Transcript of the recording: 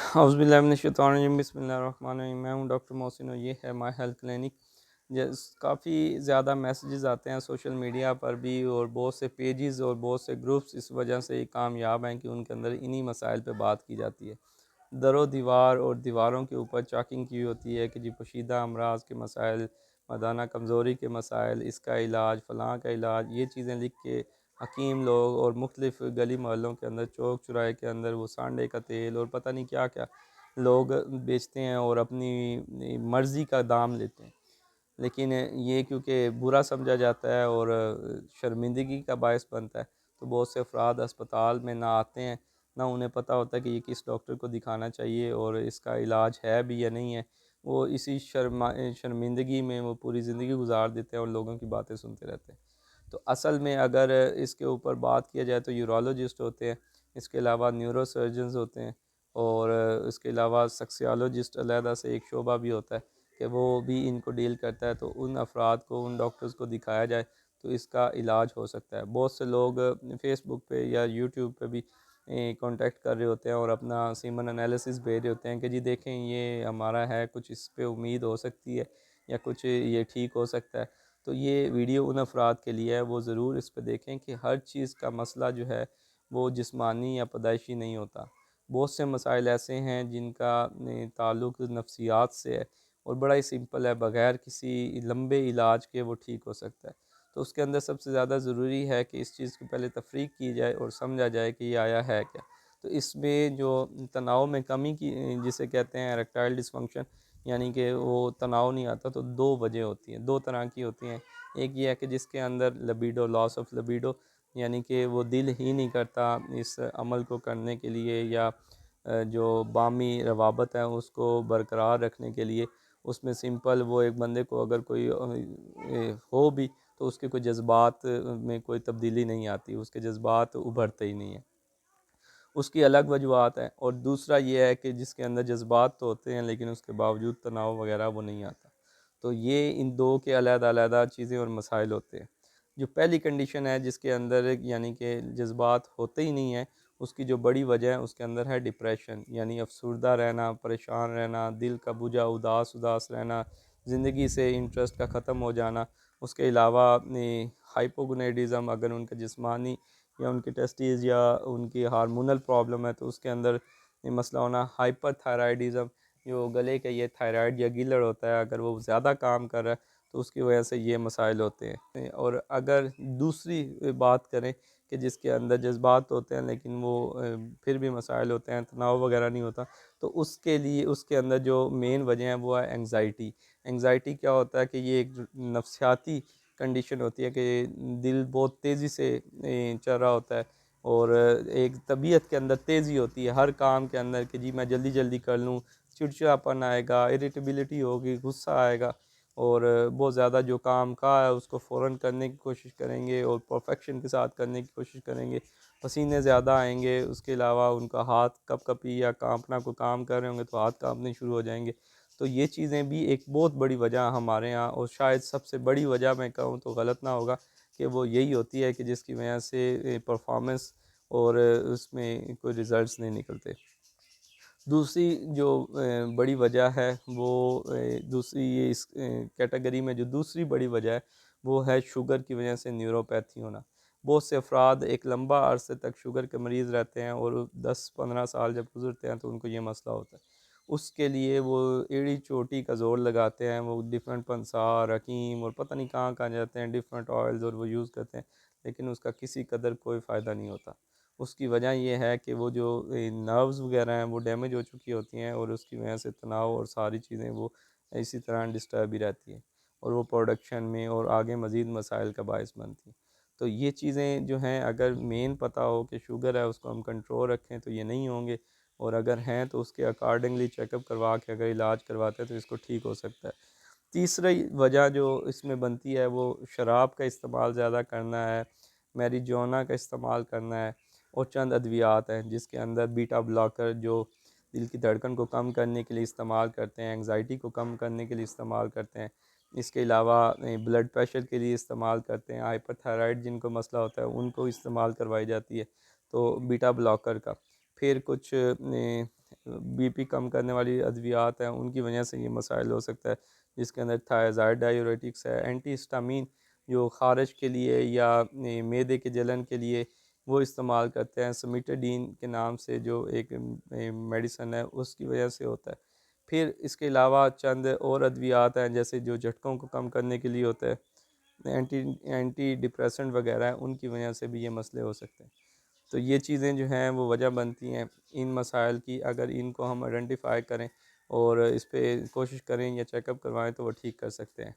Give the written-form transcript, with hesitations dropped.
औज़ुबिल्लाहि बिस्मिल्लाहिर्रहमानिर्रहीम। मैं हूँ डॉक्टर मोहसिन और ये है माय हेल्थ क्लिनिक। जस काफ़ी ज़्यादा मैसेजेस आते हैं सोशल मीडिया पर भी, और बहुत से पेजेस और बहुत से ग्रुप्स इस वजह से कामयाब हैं कि उनके अंदर इन्हीं मसाइल पे बात की जाती है। दरो दीवार और दीवारों के ऊपर चाकिंग की होती है कि जी पोशीदा अमराज के मसाइल, मर्दाना कमज़ोरी के मसाइल, इसका इलाज, फ़लाँ का इलाज, ये चीज़ें लिख के हकीम लोग और मुख्तलिफ़ गली मोहल्लों के अंदर, चौक चौराहे के अंदर वो सांडे का तेल और पता नहीं क्या क्या लोग बेचते हैं और अपनी मर्ज़ी का दाम लेते हैं। लेकिन ये क्योंकि बुरा समझा जाता है और शर्मिंदगी का बायस बनता है, तो बहुत से अफराद अस्पताल में ना आते हैं, ना उन्हें पता होता कि ये किस डॉक्टर को दिखाना चाहिए और इसका इलाज है भी या नहीं है। वो इसी शर्मिंदगी में वो पूरी ज़िंदगी गुजार देते हैं और लोगों की बातें सुनते रहते हैं। तो असल में अगर इसके ऊपर बात किया जाए तो यूरोलॉजिस्ट होते हैं, इसके अलावा न्यूरो सर्जन्स होते हैं, और इसके अलावा सक्सियोलॉजिस्ट अलहदा से एक शोबा भी होता है कि वो भी इनको डील करता है। तो उन अफराद को, उन डॉक्टर्स को दिखाया जाए तो इसका इलाज हो सकता है। बहुत से लोग फेसबुक पे या यूट्यूब पे भी कांटेक्ट कर रहे होते हैं और अपना सीमन एनालिसिस भेज रहे होते हैं कि जी देखें ये हमारा है, कुछ इस पे उम्मीद हो सकती है या कुछ ये ठीक हो सकता है। तो ये वीडियो उन अफराद के लिए है, वो ज़रूर इस पे देखें कि हर चीज़ का मसला जो है वो जिस्मानी या पैदाइशी नहीं होता। बहुत से मसाइल ऐसे हैं जिनका ताल्लुक़ नफ्सियात से है और बड़ा ही सिंपल है, बग़ैर किसी लंबे इलाज के वो ठीक हो सकता है। तो उसके अंदर सबसे ज़्यादा ज़रूरी है कि इस चीज़ की पहले तफ़रीक की जाए और समझा जाए कि ये आया है क्या। तो इसमें जो तनाव में कमी की जिसे कहते हैं इरेक्टाइल डिसफंक्शन, यानी कि वो तनाव नहीं आता, तो 2 वजह होती हैं, 2 तरह की होती हैं। एक ये है कि जिसके अंदर लिबिडो, लॉस ऑफ लिबिडो, यानी कि वो दिल ही नहीं करता इस अमल को करने के लिए, या जो बामी रवाबत है उसको बरकरार रखने के लिए। उसमें सिंपल वो एक बंदे को अगर कोई हो भी तो उसके कोई जज़्बात में कोई तब्दीली नहीं आती, उसके जज़्बात उभरते ही नहीं हैं। उसकी अलग वजूहत हैं। और दूसरा ये है कि जिसके अंदर जज़्बात तो होते हैं लेकिन उसके बावजूद तनाव वगैरह वो नहीं आता। तो ये इन 2 के अलग-अलग चीज़ें और मसाइल होते हैं। जो पहली कंडीशन है जिसके अंदर यानी कि जज़्बात होते ही नहीं हैं, उसकी जो बड़ी वजह है उसके अंदर है डिप्रेशन, यानी अफ़सुर्दा रहना, परेशान रहना, दिल का बुझा उदास-उदास रहना, ज़िंदगी से इंटरेस्ट का ख़त्म हो जाना। उसके अलावा हाइपोगोनाइडिज़म, अगर उनका जिस्मानी या उनकी टेस्टीज़ या उनकी हार्मोनल प्रॉब्लम है तो उसके अंदर ये मसला होना। हाइपरथायराइडिज़म, जो गले का ये थायराइड या गीलड़ होता है, अगर वो ज़्यादा काम कर रहा है तो उसकी वजह से ये मसाइल होते हैं। और अगर दूसरी बात करें कि जिसके अंदर जज्बात होते हैं लेकिन वो फिर भी मसाइल होते हैं, तनाव वगैरह नहीं होता, तो उसके लिए उसके अंदर जो मेन वजह है वो है एंग्ज़ायटी। एंग्ज़ायटी क्या होता है कि ये एक नफ्सियाती कंडीशन होती है कि दिल बहुत तेज़ी से चल रहा होता है, और एक तबीयत के अंदर तेज़ी होती है हर काम के अंदर कि जी मैं जल्दी जल्दी कर लूँ। चिड़चिड़ापन आएगा, इरिटेबिलिटी होगी, गुस्सा आएगा, और बहुत ज़्यादा जो काम का है उसको फ़ौरन करने की कोशिश करेंगे और परफेक्शन के साथ करने की कोशिश करेंगे। पसीने ज़्यादा आएंगे, उसके अलावा उनका हाथ कँपी या काँपना, कोई काम कर रहे होंगे तो हाथ काँपने शुरू हो जाएंगे। तो ये चीज़ें भी एक बहुत बड़ी वजह हमारे यहाँ, और शायद सबसे बड़ी वजह मैं कहूँ तो गलत ना होगा कि वो यही होती है कि जिसकी वजह से परफॉर्मेंस और उसमें कोई रिज़ल्ट्स नहीं निकलते। दूसरी जो बड़ी वजह है वो दूसरी ये इस कैटेगरी में जो दूसरी बड़ी वजह है वो है शुगर की वजह से न्यूरोपैथी होना। बहुत से अफराद एक लंबा अरसे तक शुगर के मरीज़ रहते हैं और 10-15 साल जब गुज़रते हैं तो उनको ये मसला होता है। उसके लिए वो एड़ी चोटी का ज़ोर लगाते हैं, वो डिफरेंट पंसार, हकीम और पता नहीं कहाँ-कहाँ जाते हैं, डिफरेंट ऑयल्स और वो यूज़ करते हैं, लेकिन उसका किसी कदर कोई फ़ायदा नहीं होता। उसकी वजह ये है कि वो जो नर्व्स वगैरह हैं वो डैमेज हो चुकी होती हैं, और उसकी वजह से तनाव और सारी चीज़ें वो इसी तरह डिस्टर्ब ही रहती हैं, और वो प्रोडक्शन में और आगे मज़ीद मसाइल का बायस बनती हैं। तो ये चीज़ें जो हैं, अगर मेन पता हो कि शुगर है उसको हम कंट्रोल रखें तो ये नहीं होंगे, और अगर हैं तो उसके अकॉर्डिंगली चेकअप करवा के अगर इलाज करवाते हैं तो इसको ठीक हो सकता है। तीसरी वजह जो इसमें बनती है वो शराब का इस्तेमाल ज़्यादा करना है, मैरिजुआना का इस्तेमाल करना है, और चंद अद्वियात हैं जिसके अंदर बीटा ब्लॉकर जो दिल की धड़कन को कम करने के लिए इस्तेमाल करते हैं, एंग्ज़ायटी को कम करने के लिए इस्तेमाल करते हैं। इसके अलावा ब्लड प्रेशर के लिए इस्तेमाल करते हैं, हाइपरथायराइड जिनको मसला होता है उनको इस्तेमाल करवाई जाती है, तो बीटा ब्लॉकर का। फिर कुछ बीपी कम करने वाली अद्वियात हैं, उनकी वजह से ये मसाइल हो सकता है, जिसके अंदर थायराइड डायूरेटिक्स है, एंटीहिस्टामीन जो ख़ारिश के लिए या मैदे के जलन के लिए वो इस्तेमाल करते हैं, समिटाडीन के नाम से जो एक मेडिसन है, उसकी वजह से होता है। फिर इसके अलावा चंद और अद्वियात हैं, जैसे जो झटकों को कम करने के लिए होता है, एंटी एंटी डिप्रेसेंट वगैरह हैं, उनकी वजह से भी ये मसले हो सकते हैं। तो ये चीज़ें जो हैं वो वजह बनती हैं इन मसाइल की। अगर इनको हम आइडेंटिफाई करें और इस पे कोशिश करें या चेकअप करवाएं तो वो ठीक कर सकते हैं।